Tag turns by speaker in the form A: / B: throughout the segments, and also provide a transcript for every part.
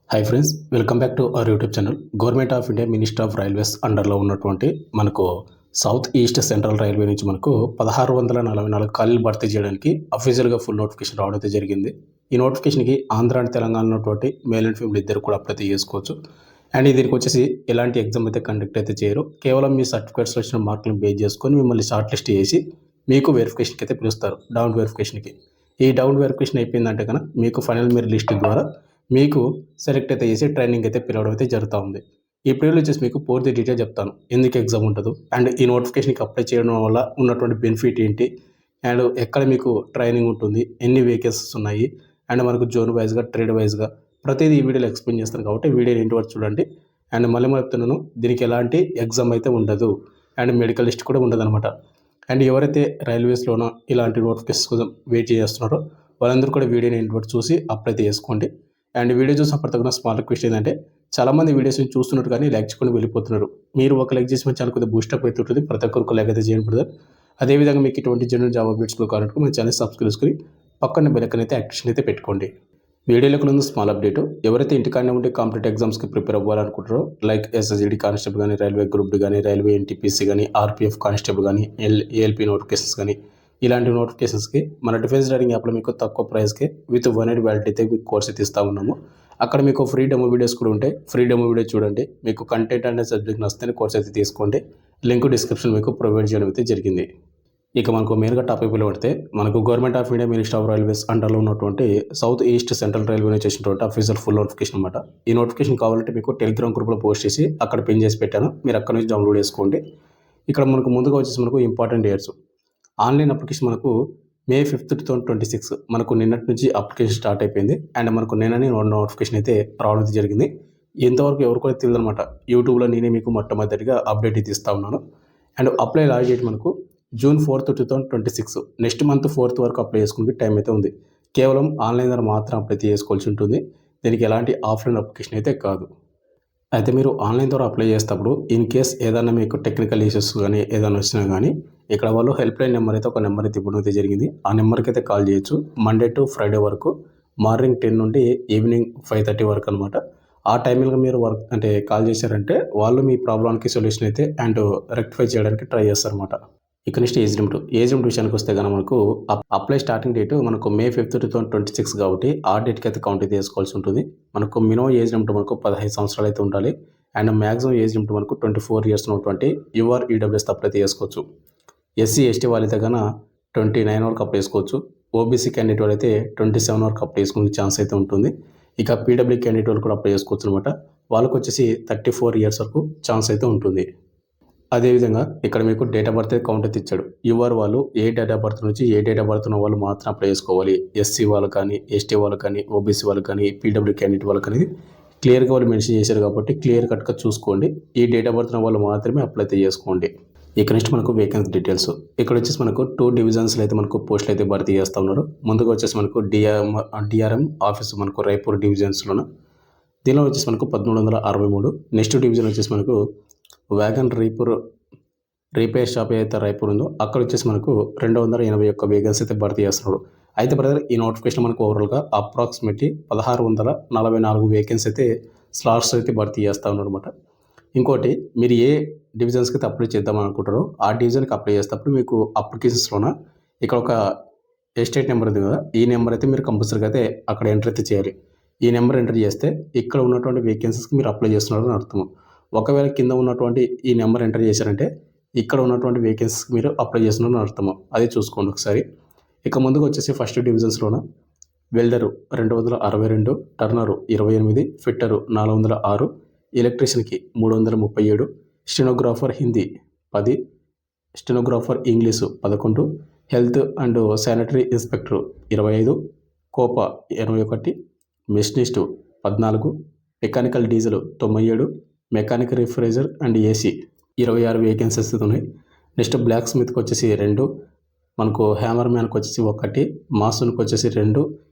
A: Hi friends, welcome back to our YouTube channel. Government of India minister of railways అండర్లో ఉన్నటువంటి మనకు south East Central railway నుంచి మనకు 1644 ఖాళీలు భర్తీ చేయడానికి అఫీషియల్గా ఫుల్ నోటిఫికేషన్ రావడం అయితే జరిగింది. ఈ నోటిఫికేషన్కి ఆంధ్ర అండ్ తెలంగాణ ఉన్నటువంటి మేల్ అండ్ ఫీమేల్ ఇద్దరు కూడా అప్లై చేసుకోవచ్చు. అండ్ దీనికి వచ్చేసి ఎలాంటి ఎగ్జామ్ అయితే కండక్ట్ అయితే చేయరు. కేవలం మీ సర్టిఫికేట్స్ వచ్చిన మార్కులను బేస్ చేసుకొని మిమ్మల్ని షార్ట్ లిస్ట్ చేసి మీకు వెరిఫికేషన్కి అయితే పిలుస్తారు, డౌన్ వెరిఫికేషన్కి. ఈ డౌన్ వెరిఫికేషన్ అయిపోయిందంటే కనుక మీకు ఫైనల్ మెరిట్ లిస్ట్ ద్వారా మీకు సెలెక్ట్ అయితే చేసి ట్రైనింగ్ అయితే పిలవడం అయితే జరుగుతూ ఉంది. ఈ పీరియడ్లో వచ్చేసి మీకు పూర్తి డీటెయిల్ చెప్తాను, ఎందుకు ఎగ్జామ్ ఉంటుందో అండ్ ఈ నోటిఫికేషన్కి అప్లై చేయడం వల్ల ఉన్నటువంటి బెనిఫిట్ ఏంటి, అండ్ ఎక్కడ మీకు ట్రైనింగ్ ఉంటుంది, ఎన్ని వేకెన్సీస్ ఉన్నాయి, అండ్ మనకు జోన్ వైజ్గా ట్రేడ్ వైజ్గా ప్రతిదీ ఈ వీడియోలో ఎక్స్ప్లెయిన్ చేస్తాను. కాబట్టి వీడియోని ఇంటి వరకు చూడండి. అండ్ మళ్ళీ చెప్తున్నాను, దీనికి ఎలాంటి ఎగ్జామ్ అయితే ఉండదు అండ్ మెడికల్ లిస్ట్ కూడా ఉండదు అనమాట. అండ్ ఎవరైతే రైల్వేస్లోనో ఇలాంటి నోటిఫికేషన్స్ కోసం వెయిట్ చేస్తున్నారో వాళ్ళందరూ కూడా వీడియోని ఇంటి వరకు చూసి అప్లై చేసుకోండి. అండ్ వీడియో చూసిన ప్రతి ఒక్క స్మాల్ రిక్వెస్ట్ ఏంటంటే, చాలామంది వీడియోస్ని చూస్తున్నట్టు కానీ లైక్ చేసుకొని వెళ్ళిపోతున్నారు. మీరు ఒక లైక్ చేసి మన ఛానల్ కొద్దిగా బూస్టప్ అయితే ఉంటుంది. ప్రతి ఒక్కరికి లైక్ అయితే చేయండి బ్రదర్. అదేవిధంగా మీకు ఇటువంటి జనరల్ జాబ్ అప్డేట్స్లో కావాలంటే మన ఛానల్ సబ్స్క్రైబ్ చేసుకుని పక్కన బెల్ ఐకాన్ అయితే యాక్టివేషన్ అయితే పెట్టుకోండి. వీడియోలోకి ముందు స్మాల్ అప్డేట్, ఎవరైతే ఇంటికాడనే ఉంటే కాంపిటేటివ్ ఎగ్జామ్స్కి ప్రిపేర్ అవ్వాలనుకుంటారో లైక్ ఎస్ఎస్జీడీ కానిస్టేబుల్ కానీ, రైల్వే గ్రూప్ డి కానీ, రైల్వే ఎన్టీపీసీ కానీ, ఆర్పీఎఫ్ కానిస్టేబుల్ కానీ, ఏఎల్పీ నోటిఫికేషన్స్ కానీ, ఇలాంటి నోటిఫికేషన్స్కి మన డిఫెన్స్ రైడింగ్ యాప్లో మీకు తక్కువ ప్రైస్కి విత్ 1 year వ్యాలిడిటీ అయితే మీకు కోర్స్ అయితే ఇస్తూ ఉన్నాము. అక్కడ మీకు ఫ్రీ డెమో వీడియోస్ కూడా ఉంటాయి. ఫ్రీ డెమో వీడియో చూడండి. మీకు కంటెంట్ అనే సబ్జెక్ట్ నచ్చితే కోర్స్ అయితే తీసుకోండి. లింక్ డిస్క్రిప్షన్ మీకు ప్రొవైడ్ చేయడం అయితే జరిగింది. ఇక మనకు మెయిన్గా టాపిక్ పడితే, మనకు government of India minister of railways అండర్లో ఉన్నటువంటి సౌత్ ఈస్ట్ సెంట్రల్ రైల్వే చేసినటువంటి అఫీషియల్ ఫుల్ నోటిఫికేషన్ అనమాట. ఈ నోటిఫికేషన్ కావాలంటే మీకు టెలిగ్రామ్ గ్రూప్లో పోస్ట్ చేసి అక్కడ పిన్ చేసి పెట్టాను, మీరు అక్కడ నుంచి డౌన్లోడ్ చేసుకోండి. ఇక్కడ మనకు ముందుగా వచ్చేసి మనకు ఇంపార్టెంట్ డేట్స్. ఆన్లైన్ అప్లికేషన్ మనకు May 5th, 2026 మనకు నిన్నటి నుంచి అప్లికేషన్ స్టార్ట్ అయిపోయింది. అండ్ మనకు నిన్ననే నోటిఫికేషన్ అయితే రావడం జరిగింది. ఇంతవరకు ఎవరు కూడా తెలియదు అనమాట. యూట్యూబ్లో నేనే మీకు మొట్టమొదటిగా అప్డేట్ అయితే ఇస్తూ ఉన్నాను. అండ్ అప్లై లాస్ట్ డేట్ మనకు June 4th, 2026, next month 4th వరకు అప్లై చేసుకునే టైం అయితే ఉంది. కేవలం ఆన్లైన్ ద్వారా మాత్రం అప్లై చేసుకోవాల్సి ఉంటుంది. దీనికి ఎలాంటి ఆఫ్లైన్ అప్లికేషన్ అయితే కాదు. అయితే మీరు ఆన్లైన్ ద్వారా అప్లై చేసేటప్పుడు ఇన్ కేస్ ఏదైనా మీకు టెక్నికల్ ఇష్యూస్ కానీ ఏదైనా వచ్చినా కానీ ఇక్కడ వాళ్ళు హెల్ప్ లైన్ నెంబర్ అయితే ఒక నెంబర్ అయితే ఇవ్వడం అయితే జరిగింది. ఆ నెంబర్కి అయితే కాల్ చేయొచ్చు. మండే టు ఫ్రైడే వరకు మార్నింగ్ 10 నుండి ఈవినింగ్ 5:30 వరకు అనమాట. ఆ టైంలో మీరు వర్క్ అంటే కాల్ చేశారంటే వాళ్ళు మీ ప్రాబ్లంకి సొల్యూషన్ అయితే అండ్ రెక్టిఫై చేయడానికి ట్రై చేస్తారన్నమాట. ఇక నెక్స్ట్ ఏజ్ లిమిట్ విషయానికి వస్తే కనుక మనకు అప్లై స్టార్టింగ్ డేట్ మనకు May 5th, 2026 కాబట్టి ఆ డేట్కి అయితే కౌంట్ అయితే చేసుకోవాల్సి ఉంటుంది. మనకు మినిమం ఏజ్ లిమిట్ మనకు 15 సంవత్సరాలు అయితే ఉండాలి. అండ్ మ్యాక్సిమం ఏజ్ లిమిట్ మనకు 24 years ఉన్నటువంటి యూఆర్ ఈడబ్ల్యూఎస్ అప్లై అయితే చేసుకోవచ్చు. ఎస్సీ ఎస్టీ వాళ్ళైతే కన్నా 29 వరకు అప్లై చేసుకోవచ్చు. ఓబీసీ క్యాండిడేట్ వాళ్ళైతే 27 వరకు అప్లై చేసుకునే ఛాన్స్ అయితే ఉంటుంది. ఇక పీడబ్ల్యూ క్యాండిడేట్ వాళ్ళు కూడా అప్లై చేసుకోవచ్చు అనమాట. వాళ్ళకు వచ్చేసి 34 years వరకు ఛాన్స్ అయితే ఉంటుంది. అదేవిధంగా ఇక్కడ మీకు డేట్ ఆఫ్ బర్త్ కౌంట్ అయితే ఇచ్చాడు. యూఆర్ వాళ్ళు ఏ డేట్ ఆఫ్ బర్త్ నుంచి ఏ డేట్ ఆఫ్ బర్త్ ఉన్న వాళ్ళు మాత్రం అప్లై చేసుకోవాలి. ఎస్సీ వాళ్ళు కానీ, ఎస్టీ వాళ్ళు కానీ, ఓబీసీ వాళ్ళు కానీ, పీడబ్ల్యూ క్యాండిడేట్ వాళ్ళు కానీ క్లియర్గా వాళ్ళు మెన్షన్ చేశారు కాబట్టి క్లియర్ కట్గా చూసుకోండి. ఈ డేట్ ఆఫ్ బర్త్ ఉన్న వాళ్ళు మాత్రమే అప్లై అయితే చేసుకోండి. ఇక నెక్స్ట్ మనకు వేకెన్సీ డీటెయిల్స్. ఇక్కడ వచ్చేసి మనకు 2 divisions అయితే మనకు పోస్టులు అయితే భర్తీ చేస్తూ ఉన్నారు. ముందుగా వచ్చేసి మనకు డిఆర్ఎం ఆఫీస్ మనకు రాయ్పూర్ డివిజన్స్లోన, దీనిలో వచ్చేసి మనకు 1363. నెక్స్ట్ డివిజన్ వచ్చేసి మనకు వ్యాగన్ రిపేర్ షాప్ ఏదైతే రాయ్పూర్ ఉందో అక్కడ వచ్చేసి మనకు 281 వేకెన్సీ అయితే భర్తీ చేస్తున్నాడు. అయితే బ్రదర్, ఈ నోటిఫికేషన్ మనకు ఓవరాల్గా అప్రాక్సిమేట్లీ 1644 వేకెన్సీ అయితే స్లాట్స్ అయితే భర్తీ చేస్తూ ఉన్నారు అనమాట. ఇంకోటి, మీరు ఏ డివిజన్స్కి అయితే అప్లై చేద్దాం అనుకుంటారో ఆ డివిజన్కి అప్లై చేసేటప్పుడు మీకు అప్లికేషన్స్లోన ఇక్కడ ఒక ఎస్టేట్ నెంబర్ ఉంది కదా, ఈ నెంబర్ అయితే మీరు కంపల్సరీగా అయితే అక్కడ ఎంటర్ అయితే చేయాలి. ఈ నెంబర్ ఎంటర్ చేస్తే ఇక్కడ ఉన్నటువంటి వేకెన్సీస్కి మీరు అప్లై చేస్తున్నారని అర్థం. ఒకవేళ కింద ఉన్నటువంటి ఈ నెంబర్ ఎంటర్ చేశారంటే ఇక్కడ ఉన్నటువంటి వేకెన్సీస్కి మీరు అప్లై చేస్తున్నారని అర్థము. అది చూసుకోండి ఒకసారి. ఇక ముందుకు వచ్చేసి ఫస్ట్ డివిజన్స్లోన వెల్డరు 262, టర్నరు 28, ఫిట్టరు 406, ఎలక్ట్రీషియన్కి 337, stenographer Hindi 10, stenographer English 11, health and sanitary inspector 25, COPA 81, machinist 14, mechanical diesel 97, mechanic refrigerator and AC 26 vacancies ఉన్నాయి. నెక్స్ట్ బ్లాక్ స్మిత్కి వచ్చేసి 2, మనకు హ్యామర్ మ్యాన్కి వచ్చేసి 1, మాసన్కి వచ్చేసి 2,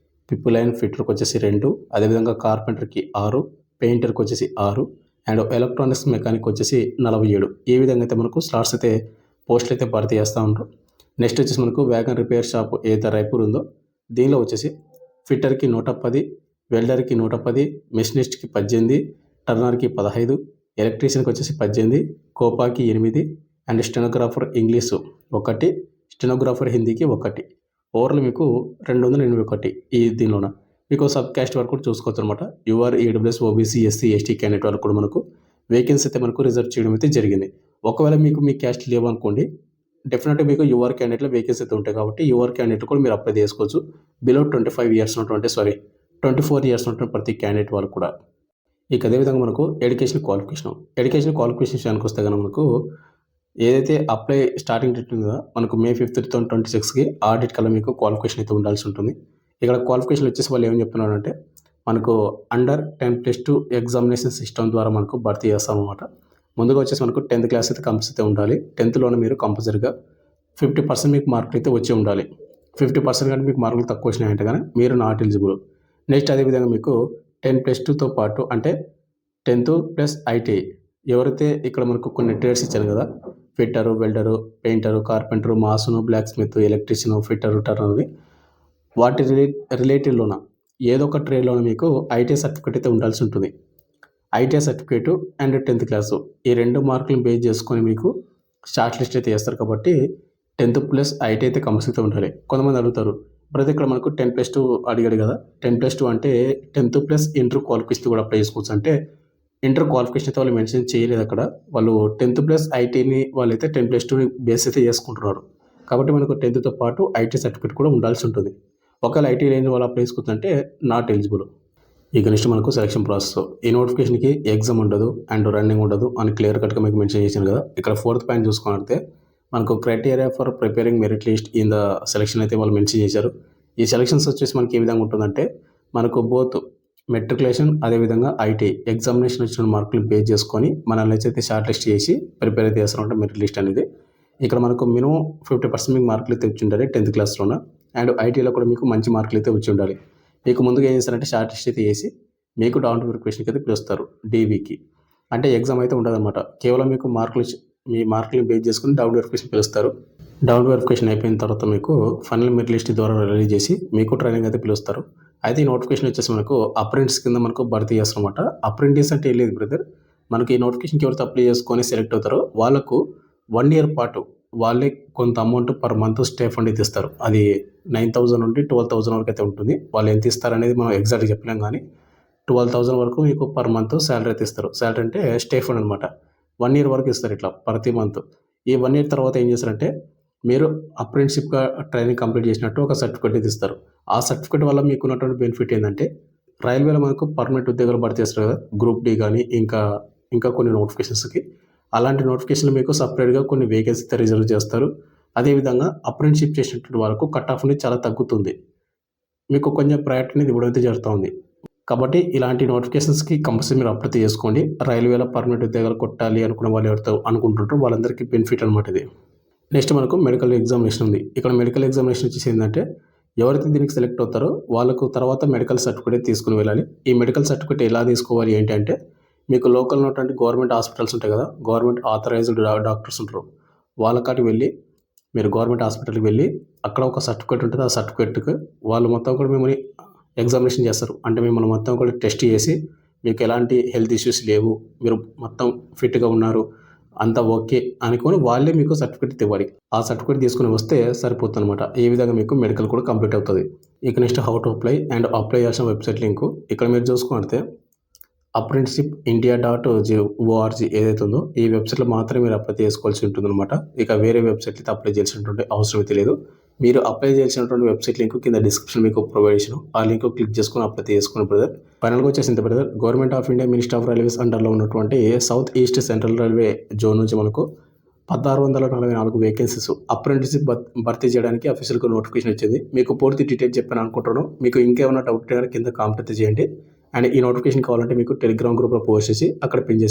A: పిప్ లైన్ ఫిట్టర్కి వచ్చేసి 2, అదేవిధంగా కార్పెంటర్కి 6, పెయింటర్కి వచ్చేసి 6, అండ్ ఎలక్ట్రానిక్స్ మెకానిక్ వచ్చేసి 47. ఈ విధంగా అయితే మనకు స్లాట్స్ అయితే పోస్టులు అయితే భర్తీ చేస్తూ ఉంటారు. నెక్స్ట్ వచ్చేసి మనకు వ్యాగన్ రిపేర్ షాప్ ఏదైతే రాయ్పూర్ ఉందో దీనిలో వచ్చేసి ఫిట్టర్కి 110, వెల్డర్కి 110, మెషినిస్ట్కి 18, టర్నర్కి 15, ఎలక్ట్రీషియన్కి వచ్చేసి 18, కోపాకి 8 అండ్ స్టెనోగ్రాఫర్ ఇంగ్లీషు 1, స్టెనోగ్రాఫర్ హిందీకి 1. ఓవరాల్ మీకు 281 ఈ దీనిలోన. మీకు సబ్ క్యాస్ట్ వరకు కూడా చూసుకోవచ్చు అనమాట. UR, EWS, OBC, SC, ST candidate వరకు కూడా మనకు వేకెన్సీ అయితే మనకు రిజర్వ్ చేయడం అయితే జరిగింది. ఒకవేళ మీకు మీ క్యాస్ట్ లేవు అనుకోండి, డెఫినెట్గా మీకు యూఆర్ క్యాండిడేట్లో వేకెన్సీ అయితే ఉంటాయి కాబట్టి యూఆర్ క్యాండిడేట్ కూడా మీరు అప్లై చేసుకోవచ్చు. బిలో 24 ఇయర్స్ ఉన్నటువంటి 24 ఇయర్స్ ఉన్నటువంటి ప్రతి క్యాండిడేట్ వాళ్ళు కూడా. ఇక అదేవిధంగా మనకు ఎడ్యుకేషన్ క్వాలిఫికేషన్ విషయానికి వస్తే కనుక మనకు ఏదైతే అప్లై స్టార్టింగ్ డేట్ ఉందో మనకు May 5, 2026కి ఆ డేట్ కల్లా మీకు క్వాలిఫికేషన్ అయితే ఉండాల్సి ఉంటుంది. ఇక్కడ క్వాలిఫికేషన్ వచ్చేసి వాళ్ళు ఏమని చెప్తున్నారంటే మనకు అండర్ 10+2 ఎగ్జామినేషన్ సిస్టమ్ ద్వారా మనకు భర్తీ చేస్తాం అనమాట. ముందుగా వచ్చేసి మనకు 10th క్లాస్ అయితే కంపల్సరీ అయితే ఉండాలి. 10thలోనే మీరు కంపల్సరీగా 50% మీకు మార్కులు అయితే వచ్చి ఉండాలి. 50% కంటే మీకు మార్కులు తక్కువ వచ్చినాయంటే కానీ మీరు నాట్ ఎలిజిబుల్. నెక్స్ట్ అదేవిధంగా మీకు 10+2తో పాటు అంటే 10th ప్లస్ ఐటీఐ ఎవరైతే ఇక్కడ మనకు కొన్ని ట్రేడ్స్ ఇచ్చాను కదా, fitter, welder, painter, carpenter, mason, blacksmith, electrician, fitter, turner వాటి రిలేటెడ్లోన ఏదో ఒక ట్రేడ్లోన మీకు ఐటీఐ సర్టిఫికేట్ అయితే ఉండాల్సి ఉంటుంది. ITI certificate and 10th class ఈ 2 మార్కులను బేస్ చేసుకొని మీకు షార్ట్ లిస్ట్ అయితే చేస్తారు కాబట్టి 10th ప్లస్ ఐటీఐ అయితే కంపల్సరీ ఉండాలి. కొంతమంది అడుగుతారు ప్రతి ఇక్కడ మనకు 10+2 అడిగాడు కదా, 10+2 అంటే 10th ప్లస్ ఇంటర్ క్వాలిఫికేషన్ కూడా అప్లై చేసుకోవచ్చు అంటే ఇంటర్ క్వాలిఫికేషన్ అయితే వాళ్ళు మెన్షన్ చేయలేదు అక్కడ. వాళ్ళు 10th ప్లస్ ఐటీని వాళ్ళైతే 10+2 బేస్ అయితే చేసుకుంటున్నారు కాబట్టి మనకు 10th పాటు ఐటీ సర్టిఫికేట్ కూడా ఉండాల్సి ఉంటుంది. ఒకవేళ ఐటీ లేని వాళ్ళు అప్లై చేసుకోవచ్చు అంటే నాట్ ఎలిజిబుల్. ఇక నెక్స్ట్ మనకు సెలక్షన్ ప్రాసెస్. ఈ నోటిఫికేషన్కి ఎగ్జామ్ ఉండదు అండ్ రన్నింగ్ ఉండదు అని క్లియర్ కట్గా మీకు మెన్షన్ చేశాను కదా. ఇక్కడ 4th పాయింట్ చూసుకున్నట్టే మనకు criteria for preparing merit list in the selection అయితే వాళ్ళు మెన్షన్ చేశారు. ఈ సెలక్షన్స్ వచ్చేసి మనకి ఏ విధంగా ఉంటుందంటే మనకు బోత్ మెట్రికులేషన్ అదేవిధంగా ఐటీ ఎగ్జామినేషన్ వచ్చిన మార్కులు బేస్ చేసుకొని మనల్ని అయితే షార్ట్ లిస్ట్ చేసి ప్రిపేర్ అయితే చేస్తారంటే మెరిట్ లిస్ట్ అనేది. ఇక్కడ మనకు మినిమం 50% మీకు మార్కులు అయితే వచ్చి ఉండాలి 10th క్లాస్లోన అండ్ ఐటీలో కూడా మీకు మంచి మార్కులు అయితే వచ్చి ఉండాలి. మీకు ముందుగా ఏం చేస్తారంటే షార్ట్ లిస్ట్ అయితే వేసి మీకు డౌన్ వెరిఫికేషన్కి అయితే పిలుస్తారు డీవీకి. అంటే ఎగ్జామ్ అయితే ఉండదన్నమాట, కేవలం మీకు మీ మార్కులు బేస్ చేసుకుని డౌన్ వెరిఫికేషన్ పిలుస్తారు. డౌన్ వెరిఫికేషన్ అయిపోయిన తర్వాత మీకు ఫైనల్ మెరిట్ లిస్ట్ ద్వారా రిలీజ్ చేసి మీకు ట్రైనింగ్ అయితే పిలుస్తారు. అయితే ఈ నోటిఫికేషన్ వచ్చేసి మనకు అప్రెంటిస్ కింద మనకు భర్తీ చేస్తారన్నమాట. అప్రెంటిస్ అంటే ఏం లేదు బ్రదర్, మనకి ఈ నోటిఫికేషన్కి ఎవరైతే అప్లై చేసుకొని సెలెక్ట్ అవుతారో వాళ్ళకు 1 year పాటు వాళ్ళే కొంత amount per month stay fund అయితే ఇస్తారు. అది 9,000 నుండి 12,000 వరకు అయితే ఉంటుంది. వాళ్ళు ఎంత ఇస్తారు అనేది మనం ఎగ్జాక్ట్గా చెప్పలేం కానీ 12,000 వరకు మీకు పర్ మంత్ శాలరీ అయితే ఇస్తారు. శాలరీ అంటే స్టే ఫండ్ అనమాట. 1 year వరకు ఇస్తారు ఇట్లా ప్రతి మంత్. ఈ 1 year తర్వాత ఏం చేస్తారంటే మీరు అప్రెంటిస్షిప్గా ట్రైనింగ్ కంప్లీట్ చేసినట్టు ఒక సర్టిఫికేట్ అయితే ఇస్తారు. ఆ సర్టిఫికేట్ వల్ల మీకు ఉన్నటువంటి బెనిఫిట్ ఏంటంటే రైల్వేలో మనకు పర్మనెంట్ ఉద్యోగాలు భర్తీ చేస్తారు కదా, గ్రూప్ డి కానీ ఇంకా కొన్ని నోటిఫికేషన్స్కి. అలాంటి నోటిఫికేషన్లు మీకు సపరేట్గా కొన్ని వేకెన్సీ అయితే రిజర్వ్ చేస్తారు. అదేవిధంగా అప్రెంటిస్షిప్ చేసినటువంటి వాళ్ళకు కట్ ఆఫ్ అనేది చాలా తగ్గుతుంది. మీకు కొంచెం ప్రయారిటీ అనేది ఇవ్వడం అయితే జరుగుతుంది. కాబట్టి ఇలాంటి నోటిఫికేషన్స్కి కంపల్సరీ మీరు అప్లై చేసుకోండి. రైల్వేలో పర్మనెంట్ ఉద్యోగాలు కొట్టాలి అనుకున్న వాళ్ళు ఎవరితో అనుకుంటుంటారో వాళ్ళందరికీ బెనిఫిట్ అనమాట ఇది. నెక్స్ట్ మనకు మెడికల్ ఎగ్జామినేషన్ ఉంది. ఇక్కడ మెడికల్ ఎగ్జామినేషన్ వచ్చేసి ఏంటంటే ఎవరైతే దీనికి సెలెక్ట్ అవుతారో వాళ్ళకు తర్వాత మెడికల్ సర్టిఫికేట్ తీసుకుని వెళ్ళాలి. ఈ మెడికల్ సర్టిఫికేట్ ఎలా తీసుకోవాలి ఏంటి అంటే మీకు లోకల్ ఉన్నటువంటి గవర్నమెంట్ హాస్పిటల్స్ ఉంటాయి కదా, గవర్నమెంట్ ఆథరైజ్డ్ డాక్టర్స్ ఉంటారు, వాళ్ళకాటికి వెళ్ళి మీరు గవర్నమెంట్ హాస్పిటల్కి వెళ్ళి అక్కడ ఒక సర్టిఫికేట్ ఉంటుంది. ఆ సర్టిఫికేట్కి వాళ్ళు మొత్తం కూడా మిమ్మల్ని ఎగ్జామినేషన్ చేస్తారు. అంటే మిమ్మల్ని మొత్తం కూడా టెస్ట్ చేసి మీకు ఎలాంటి హెల్త్ ఇష్యూస్ లేవు, మీరు మొత్తం ఫిట్గా ఉన్నారు, అంతా ఓకే అనుకొని వాళ్ళే మీకు సర్టిఫికేట్ ఇవ్వాలి. ఆ సర్టిఫికేట్ తీసుకుని వస్తే సరిపోతుంది అనమాట. ఈ విధంగా మీకు మెడికల్ కూడా కంప్లీట్ అవుతుంది. ఇక next how to apply and apply చేసిన వెబ్సైట్ లింకు ఇక్కడ మీరు చూసుకుంటే apprenticeshipindia.org ఏదైతే ఉందో ఈ వెబ్సైట్లో మాత్రమే మీరు అప్లై చేసుకోవాల్సి ఉంటుంది అనమాట. ఇక వేరే వెబ్సైట్ అయితే అప్లై చేయాల్సినటువంటి అవసరం అయితే లేదు. మీరు అప్లై చేయాల్సినటువంటి వెబ్సైట్ లింక్ కింద డిస్క్రిప్షన్ మీకు ప్రొవైడ్ చేసిన ఆ లింక్ క్లిక్ చేసుకుని అప్లై చేసుకున్న బ్రదర్. ఫైనల్గా వచ్చేసింది brother, government of India minister of railways అండర్లో ఉన్నటువంటి South East Central Railway zone నుంచి మనకు 1644 వేకెన్సీస్ అప్రెంటిస్షిప్ భర్తీ చేయడానికి అఫీషియల్గా నోటిఫికేషన్ వచ్చింది. మీకు పూర్తి డీటెయిల్స్ చెప్పాను అనుకుంటున్నాను. మీకు ఇంకేమైనా డౌట్ కింద కామెంట్ చేయండి. అండ్ ఈ నోటిఫికేషన్ కావాలంటే మీకు టెలిగ్రామ్ గ్రూప్లో పోస్ట్ చేసి అక్కడ పిన్ చేసి